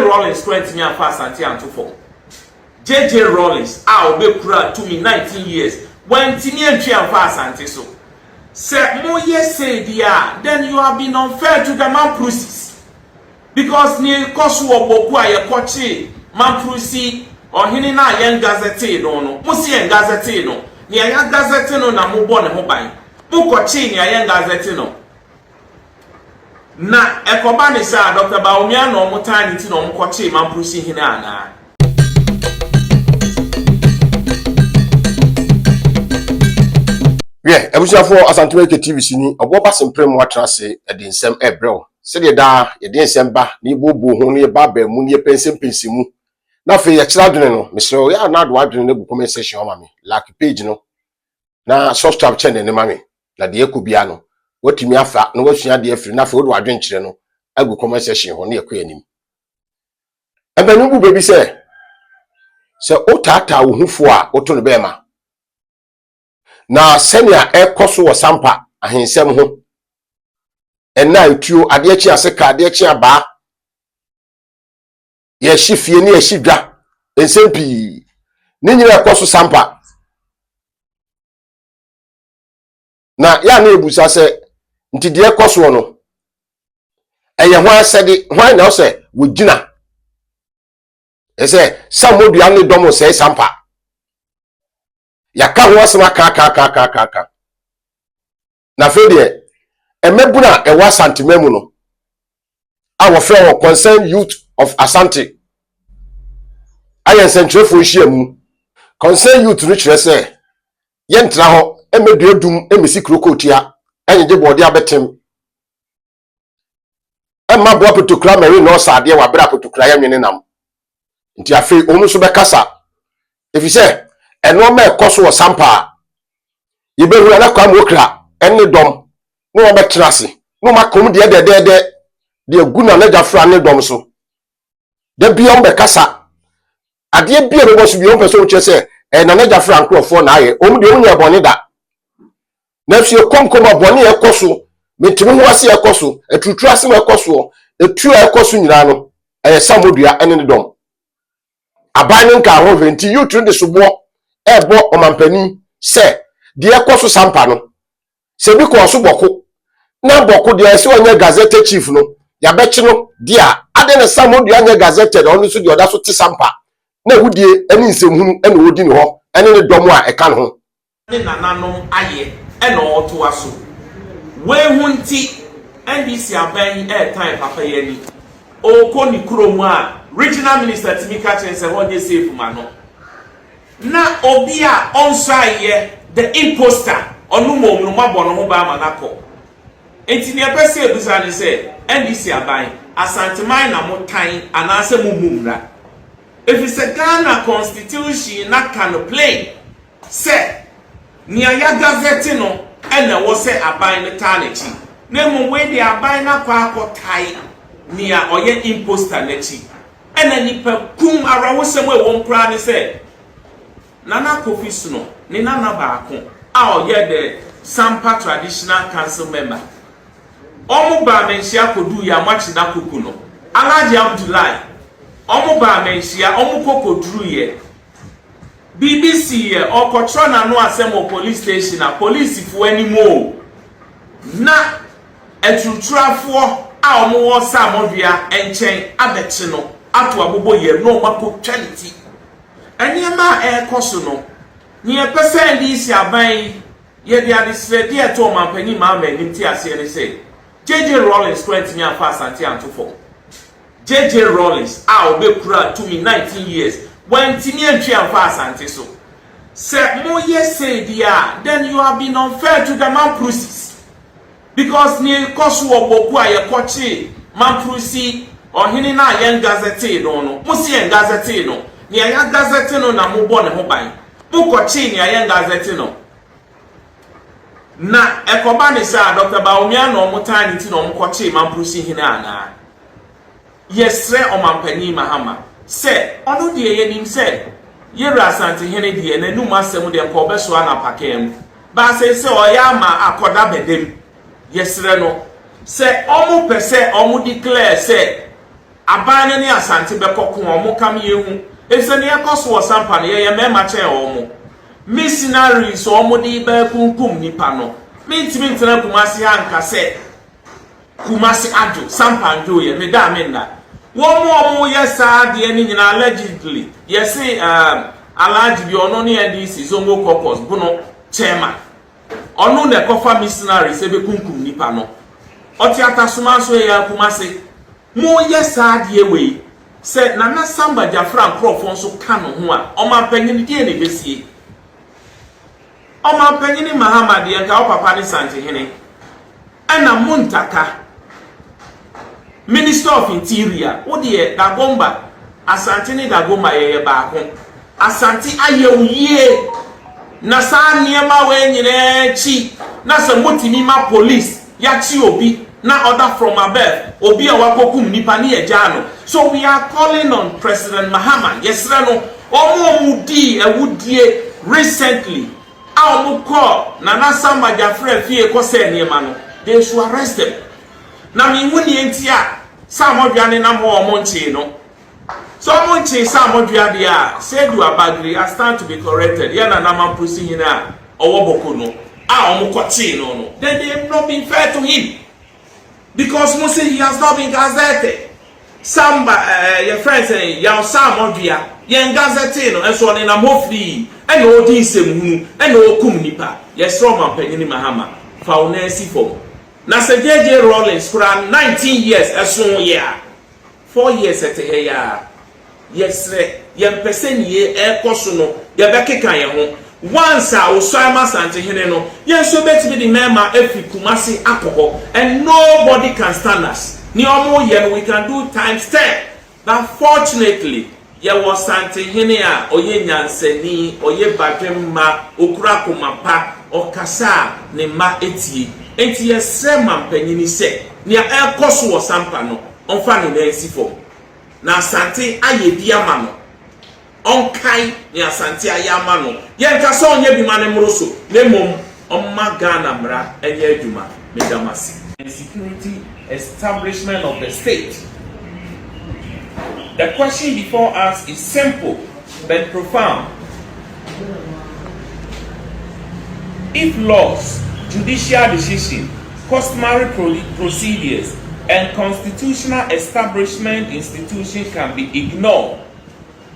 Rollins 20 me and Asante and to for. JJ Rollins, I'll be proud to me 19 years. When Timmy and Asante so. Say, more yes, say, dear, then you have been unfair to the man process. Because near Kosu or Bokwa, your coachy, man process, or Hinina Yan Gazette, no, Musi and Gazette, no, near Yan Gazette, no, na Mubon Mobile. Bukochi, near Yan Gazette, no. Na ekobani sa Dr. Baumia no mutani ti no mkoche mamprusi hina na ebusia for Asante TV sini oboba semprem watrase edinsem ebrel se de da edinsem ba ni bobo ho ne ba ba mu ne pensem pensimu na fe ye kira dwene no mesro ya na do adwene ne gu comment section ma me like page no na subscribe channel ne ma me na de ekubia no watimi afa na wasua de afiri na fe wodo adwen kire no agu comment section ho ne ekoya nim ebanu bu bebi se otata wo hufo a oto no be ma na senia ekoso wo sampa ahensem ho enna etuo ade achi aseka ade achi aba ye hifie ne ye hidwa ensempi ni nyina ekoso sampa na ya na ebusa se nti de ekoso no eye ho asede ho na o se wo gina ese samodua ne domo se sampa yaka ho asema ka na fe de emebuna ewa Asante memu no awo fe wo concern youth of Asante ayen centrefo hyiamu concern youth no kire se ye ntra ho emedudum emesi krokotia enyeje bode abetem emma bo potokra meri no sade wa bra potokra ya nwene nam nti afi onu so bekasa efise eno ma ekoso wo sampa yebehu ana kwa mokra enne dom no obetrase no makom de de guna na jafra ne dom so de biom bekasa ade bia no boso biom pese wo chese na jafra ankrofo na aye om de onya bone da na fie konkoma bone ekoso metimi ho ase ekoso etutru ase ekoso etu ekoso nyina no samodua enne dom aban nka ho venti youth de sobo ebo omampani se de ekoso sampa no se bi ko so boko na boko de se onye gazette chief no ya bechi no dia ade ne samodua nya gazette de onu so de oda so ti sampa na wudie ani nsemhunu ene wodi ne ho ene ne dom a eka ne ho ne nananom aye ene oto aso we hunti NDC aban time papa yani o ko ni kromu a regional minister Timika Chense honye safe ma no na obi a onsaye the imposter onumom no mabọ no ho ba manako enti ne pese ebusa ne se NDC aban Asante man na motan anase mumumra if it's a Ghana constitution na can play se ni aya gazette no ena wo se aban ne tanechi na mo we de aban na kwa akotai ni a oye imposter nechi ena nipa kum ara wo se mo e won kra ne se Nana Kofi Suno, ni Nana Baako, a ye the Sampa traditional council member. Omu ba menshia kodu ya machi na kukuno. Alaji Abdullahi, omu ba menshia, omu kokodru ye. BBC ye, okotro na no asemo police station na police fu anymore. Na etutrafo a omu wo samodua enchen abetino atu abubo ye no mako quality. Anyama ekoso no nye pese ndisi aban ye de adisredi eto mampani ma manim ti ase ne se JJ Rollins 20 me and Asante and to for JJ Rollins I'll be proud to me 19 years when Timmy and Asante so say more yes say dear then you have been unfair to the man process because near kosu obokwa ye kochi man process or hinina yen gazette no musi yen gazette no ni aya gazette no na mo bo ne ho ban bukochi ni aya gazette no na ekoba ni sa Dr. Baumia no mutani ti no mkochi mampusi hina ana yesre o mampani Mahama se onu de ye nim se yera Asante hene de na num asem de ko beso ana pakem ba se o ya ma akoda bedem yesre no se omu pese omu declare se Abane ne Asante bekoko omo kam yehu. Ese ne yakoso wo sampa ne ye mema che omo. Missionaries omo di be kunkum nipa no. Mintimi ntena Kumasi anka se Kumasi ajo sampa njo ye me da me na. Womo yesa de ni nyina allegedly. Yesi Alaji bi ono ne NDC zongo caucus Bono chairman. Ono ne kofa missionaries ebe kunkum nipa no. Oti atasuma so ya Kumasi. Mo yesa de we se na samba Jafra Nkrofo nso ka no ho a omampanyin die ne besie. Omampanyin Mahama de nka o papa ne Asante hene. Ana Muntaka Minister of Interior, Odie Dagomba, Asante ni Dagomba ye baako. Asante aye uye. Na saa niema we nyine chi. Na se motimi ma police ya chi obi. Na order from above. Obi a wakokum nipa ni ejano. So we are calling on President Mahama. Yesre no omo di ewudie recently. A omo call na Samba Jafra fie ko se niema no. They should arrest them. Na mi wuni entia Samodwane na mo omonchi no. So omonchi Samodwane dia say do abagri I stand to be corrected. Ya na nama pusi hina owoboko no. Omokochi no. Then they have not been fair to him. Because Mose he has not been gazetted. Samba your friend say ya Samodwane ye gazette no enso ne na mofri e no odi nsem hu e no okum nipa. Yes Roman Penny Mahama fa onesi for na se JJ Rollins kura 19 years esun ya 4 years ete ya yesre ye mpese nie ekoso no ye bekeka ye ho once a osama Asante hene no ye so betimi di mema efi Kumasi akoko and nobody can stand us ni omo ye no we can do times 10 but fortunately ye was Asante hene a oye nyansani oye badwemma okura komapa okasa ne ma etie enti yesre mampanyini se nia ekoso wo sampa no onfa ne nansi fo na Asante aye bia ma no onkai ni Asante aye ama no yenka so onye bi ma ne mroso nemom omma Ghana mra enye adwuma medamasi security establishment of the state. The question before us is simple but profound. If laws, judicial decision, customary procedures, and constitutional establishment institutions can be ignored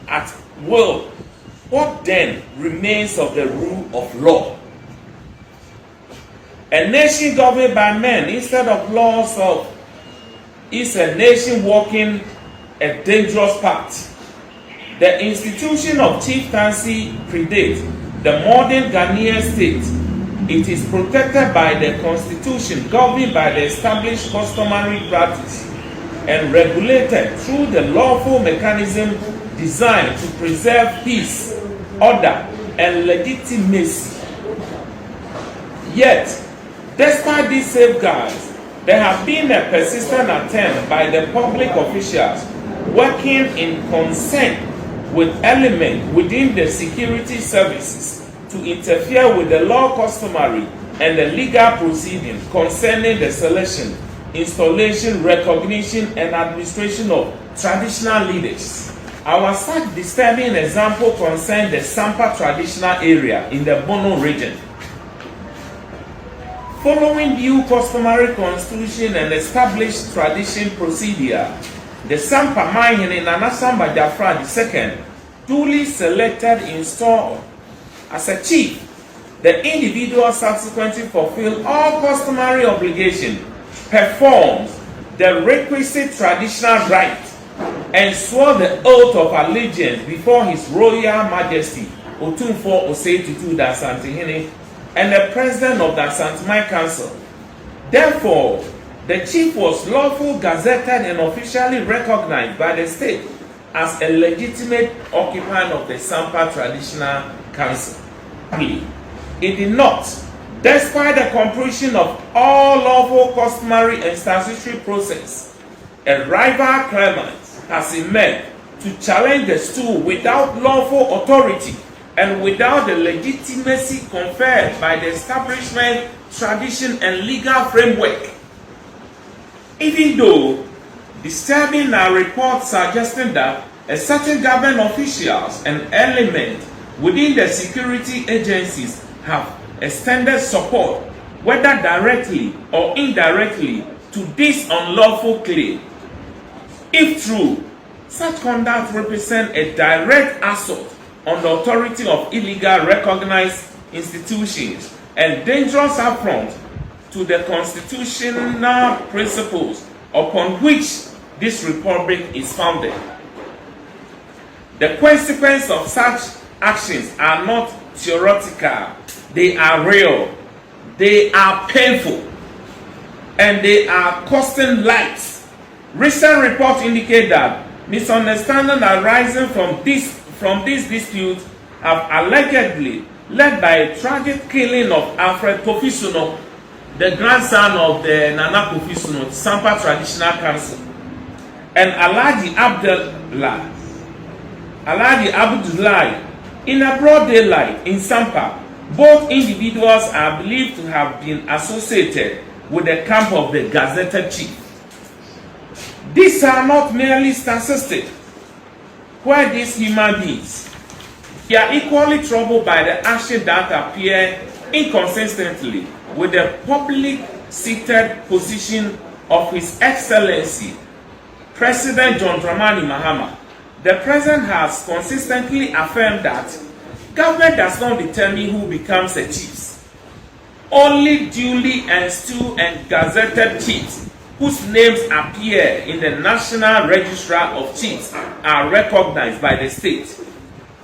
at will, what then remains of the rule of law? A nation governed by men instead of laws is a nation walking a dangerous path. The institution of chieftaincy predates the modern Ghanaian state. It is protected by the constitution, governed by the established customary practice, and regulated through the lawful mechanism designed to preserve peace, order, and legitimacy. Yet, despite these safeguards, there have been a persistent attempt by the public officials working in concert with elements within the security services to interfere with the law customary and the legal proceeding concerning the selection, installation, recognition, and administration of traditional leaders. Our such disturbing example concerns the Sampa traditional area in the Bono region. Following due customary constitution and established tradition procedure, the Sampa Mahine Samba Jafra II, duly selected, installed as a chief, the individual subsequently fulfilled all customary obligations, performs the requisite traditional rite, and swore the oath of allegiance before His Royal Majesty Otumfo Osei Tutu da Asante Hene and the President of the Asante Mai Council. Therefore, the chief was lawfully gazetted and officially recognized by the state as a legitimate occupant of the Sampa Traditional Council. It did not, despite the completion of all lawful, customary, and statutory process. A rival claimant has emerged to challenge the stool without lawful authority and without the legitimacy conferred by the establishment, tradition, and legal framework. Even though disturbing are reports suggesting that a certain government officials and elements within the security agencies have extended support, whether directly or indirectly, to this unlawful claim. If true, such conduct represents a direct assault on the authority of illegal recognized institutions and dangerous affront to the constitutional principles upon which this republic is founded. The consequences of such actions are not theoretical, they are real, they are painful, and they are costing lives. Recent reports indicate that misunderstandings arising from this dispute have allegedly led by a tragic killing of Alfred Kofi, the grandson of the Nana Kofi, Sampa Traditional Council, and Alhaji Abdullahi in a broad daylight in Sampa. Both individuals are believed to have been associated with the camp of the gazetted chief. These are not merely statistics where these human beings. We are equally troubled by the actions that appear inconsistently with the public-seated position of His Excellency President John Mahama. The President has consistently affirmed that government does not determine who becomes a chief. Only duly enstalled and gazetted chiefs whose names appear in the National Register of Chiefs are recognized by the state.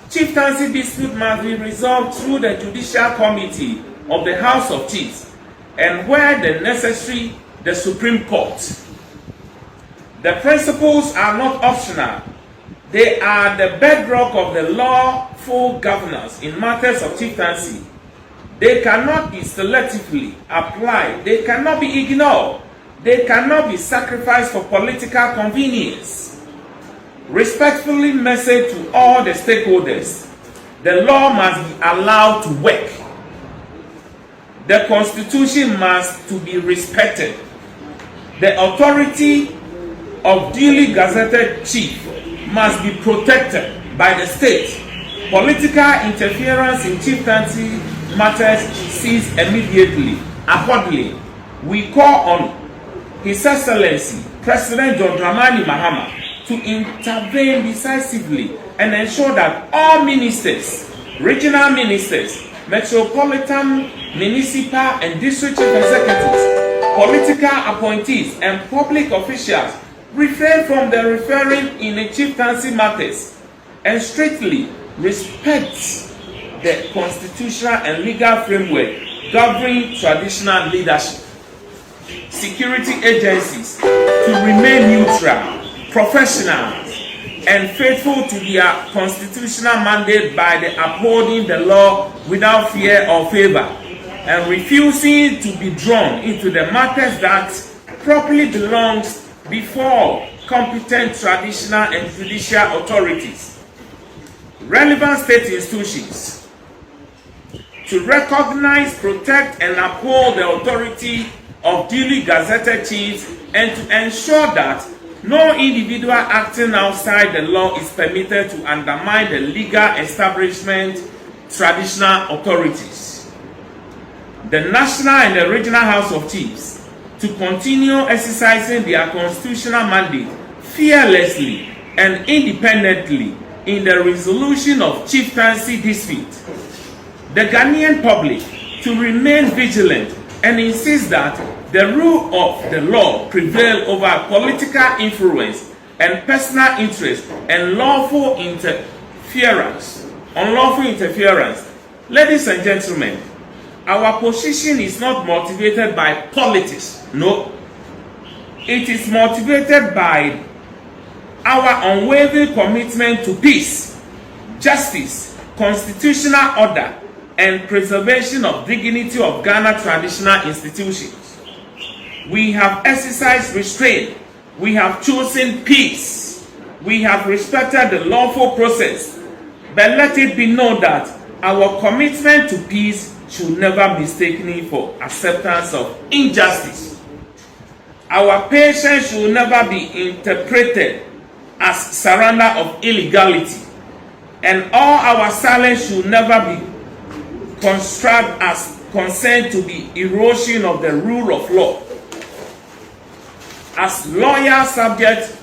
Chieftaincy dispute must be resolved through the Judicial Committee of the House of Chiefs, and where the necessary, the Supreme Court. The principles are not optional. They are the bedrock of the lawful governance in matters of chieftaincy. They cannot be selectively applied. They cannot be ignored. They cannot be sacrificed for political convenience. Respectfully message to all the stakeholders, the law must be allowed to work. The Constitution must to be respected. The authority of duly gazetted chief must be protected by the state. Political interference in chieftaincy matters cease immediately. Accordingly, we call on His Excellency President John Mahama to intervene decisively and ensure that all ministers, regional ministers, metropolitan, municipal, and district chief executives, political appointees, and public officials refrain from the referring in chieftaincy matters and strictly respect the constitutional and legal framework governing traditional leadership. Security agencies to remain neutral, professional, and faithful to their constitutional mandate by the upholding the law without fear or favor, and refusing to be drawn into the matters that properly belongs before competent traditional and judicial authorities. Relevant state institutions to recognize, protect, and uphold the authority of duly gazetted chiefs, and to ensure that no individual acting outside the law is permitted to undermine the legal establishment traditional authorities. The National and the Regional House of Chiefs to continue exercising their constitutional mandate fearlessly and independently in the resolution of chieftaincy dispute. The Ghanaian public to remain vigilant and insist that the rule of the law prevail over political influence and personal interest and unlawful interference. Ladies and gentlemen, our position is not motivated by politics. No. It is motivated by our unwavering commitment to peace, justice, constitutional order, and preservation of dignity of Ghana traditional institutions. We have exercised restraint. We have chosen peace. We have respected the lawful process. But let it be known that our commitment to peace should never be mistaken for acceptance of injustice. Our patience should never be interpreted as surrender of illegality, and all our silence should never be construed as consent to the erosion of the rule of law. As loyal subject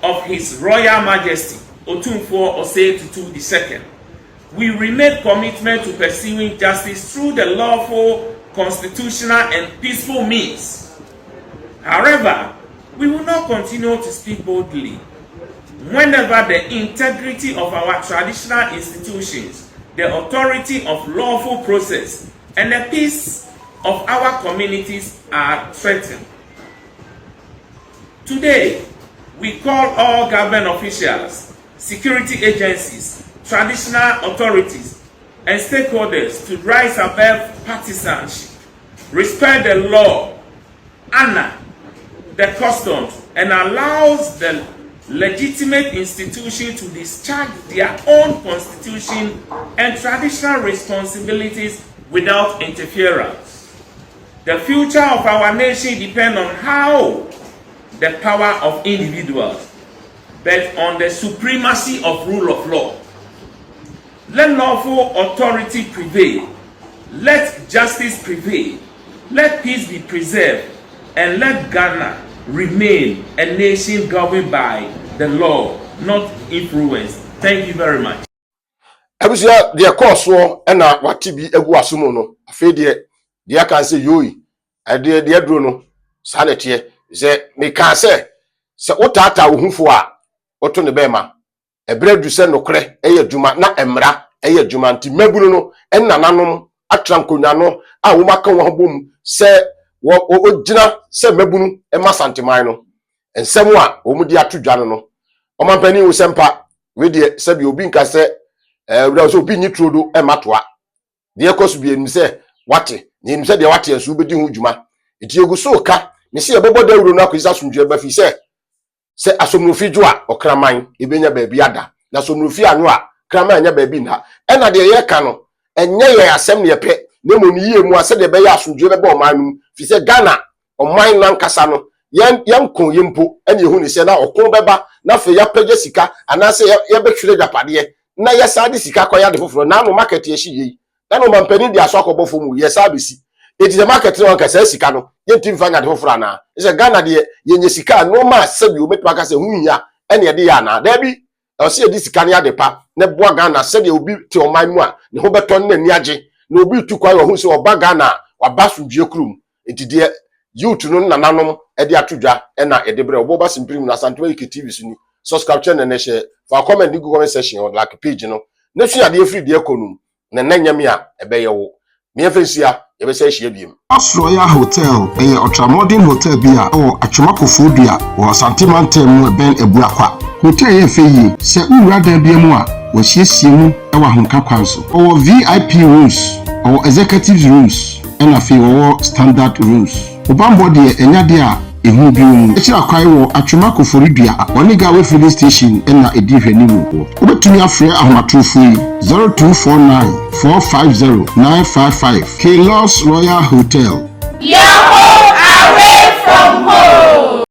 of His Royal Majesty Otumfuo Osei Tutu II, we remain committed to pursuing justice through the lawful, constitutional, and peaceful means. However, we will not continue to speak boldly whenever the integrity of our traditional institutions, the authority of lawful process, and the peace of our communities are threatened. Today, we call all government officials, security agencies, traditional authorities, and stakeholders to rise above partisanship, respect the law, honor the customs, and allows the legitimate institution to discharge their own constitution and traditional responsibilities without interference. The future of our nation depends on how the power of individuals, but on the supremacy of rule of law. Let lawful authority prevail. Let justice prevail. Let peace be preserved. And let Ghana remain a nation governed by the law, not influenced. Thank you very much. Abusia de course so na wati bi egu asomo no afi de kan say yoyi de aduro no sanete ze me kan say se otata ohufo a oto ne bema ebredu se nokre eye djuma na emra eye djuma nti mabunu no enananom atrankonwa no a wo maka wo bom se wo gina se mabunu e masanteman no ensem a wo mudi atodwa no omampani wo sempa we de se bi obi nka se we so obi nyitrodo e matoa de ekosu bi enim se wate ni enim se de wate enso bedi ho djuma eti eguso ka me se ebebo dawuro no akwisa sunjue ba fi se asomnufi jo a okraman ebenya baabi ada na somnufi anu a kraman anya baabi na e na de ye ka no enye ye asem ne yepe na mo ni yie mu ase de be ya asomdwe be ba oman nu fi se Ghana oman nan kasa no yankon yempo ene ehu ni se na okon beba na fe ya pege sika anase ye be twire dwapade na ye sa de sika koya de foforo na no market ye hye yi na no mampani de aso akobofo mu ye sa besi eti the market no kasa sika no yentim fanya de foforo na se Ghana de yenye sika no ma sabi o metwa kasa hunya ene ye de ya na da bi o se de sika ne ade pa ne boa Ghana se de obi te oman mu a ne ho beton na ni age na obi tu kwa ho se oba Ghana waba sundue krum eti de youth no nananom e de atodwa e na e de bre obo ba simprim na Asante TV so ni subscribe channel na share for comment go comment section or like page no na su ade free de ekonum na nanyame a e be ye wo me afensia ye be say hie biem Royal Hotel e ultramodern hotel bia o atwomako dua o Asante Mountain mu ben ebuakwa hotel ye feyi se uwura da bia mu a wo hiesie mu e wa honka kwan so o VIP rooms o executive rooms and afi wo standard rooms obambo de enyade a ehu bi mu ekira kwai wo atwomako dua oniga we filling station na edi hwanimu obetumi afre ahomatofo yi 0249 450 955 K-Loss Royal Hotel. Your home away from home.